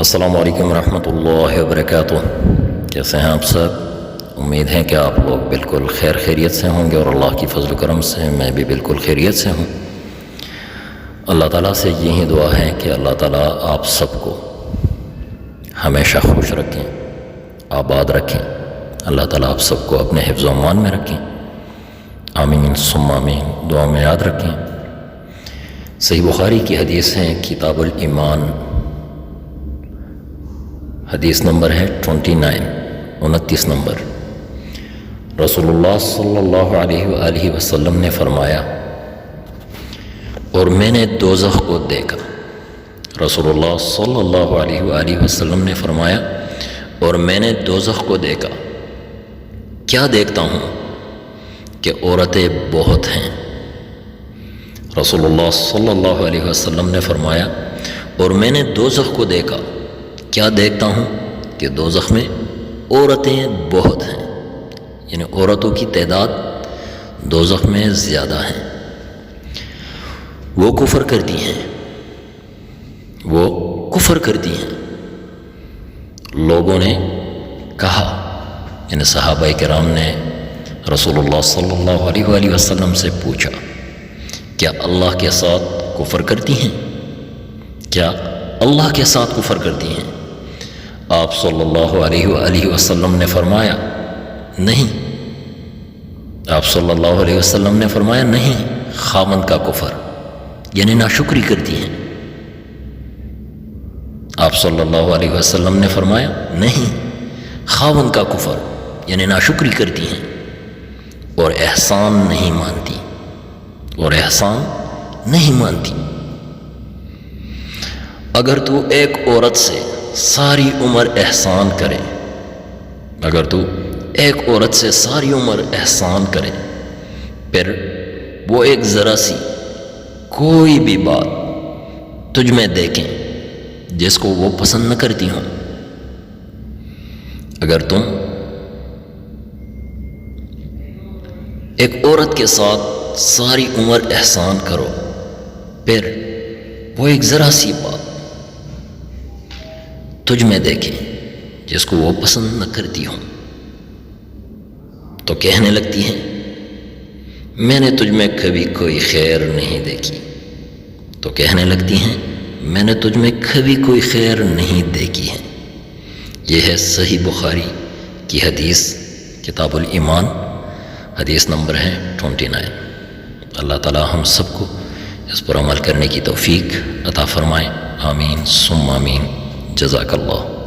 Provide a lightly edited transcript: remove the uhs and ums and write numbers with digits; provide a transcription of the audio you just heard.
السلام علیکم ورحمۃ اللہ وبرکاتہ۔ کیسے ہیں آپ سب؟ امید ہے کہ آپ لوگ بالکل خیریت سے ہوں گے، اور اللہ کی فضل و کرم سے میں بھی بالکل خیریت سے ہوں۔ اللہ تعالیٰ سے یہی دعا ہے کہ اللہ تعالیٰ آپ سب کو ہمیشہ خوش رکھیں، آباد رکھیں۔ اللہ تعالیٰ آپ سب کو اپنے حفظ و امان میں رکھیں، آمین ثم آمین۔ دعا میں یاد رکھیں۔ صحیح بخاری کی حدیث ہے، کتاب الایمان، حدیث نمبر ہے 29 نمبر۔ رسول اللہ صلی اللہ علیہ وآلہ وسلم نے فرمایا، اور میں نے دوزخ کو دیکھا۔ رسول اللہ صلی اللہ علیہ وآلہ وسلم نے فرمایا، اور میں نے دوزخ کو دیکھا۔ کیا دیکھتا ہوں؟ کہ عورتیں بہت ہیں۔ رسول اللہ صلی اللہ علیہ وسلم نے فرمایا، اور میں نے دوزخ کو دیکھا۔ کیا دیکھتا ہوں؟ کہ دوزخ میں عورتیں بہت ہیں، یعنی عورتوں کی تعداد دوزخ میں زیادہ ہیں۔ وہ کفر کرتی ہیں، لوگوں نے کہا، یعنی صحابہ کرام نے رسول اللہ صلی اللہ علیہ وآلہ وسلم سے پوچھا، کیا اللہ کے ساتھ کفر کرتی ہیں؟ کیا اللہ کے ساتھ کفر کرتی ہیں؟ آپ صلی اللہ علیہ وآلہ وسلم نے فرمایا، نہیں۔ آپ صلی اللہ علیہ وسلم نے فرمایا، نہیں، خاوند کا کفر، یعنی ناشکری کرتی ہیں۔ آپ صلی اللہ علیہ وسلم نے فرمایا، نہیں، خاوند کا کفر، یعنی ناشکری کرتی ہیں اور احسان نہیں مانتی۔ اگر تو ایک عورت سے ساری عمر احسان کرے، پھر وہ ایک ذرا سی کوئی بھی بات تجھ میں دیکھیں جس کو وہ پسند نہ کرتی ہوں، اگر تم ایک عورت کے ساتھ ساری عمر احسان کرو، پھر وہ ایک ذرا سی بات تجھ میں دیکھیں جس کو وہ پسند نہ کرتی ہوں، تو کہنے لگتی ہیں، میں نے تجھ میں کبھی کوئی خیر نہیں دیکھی، ہے۔ یہ ہے صحیح بخاری کی حدیث، کتاب الایمان، حدیث نمبر ہے 29۔ اللہ تعالی ہم سب کو اس پر عمل کرنے کی توفیق عطا فرمائے، آمین ثم آمین۔ جزاک اللہ۔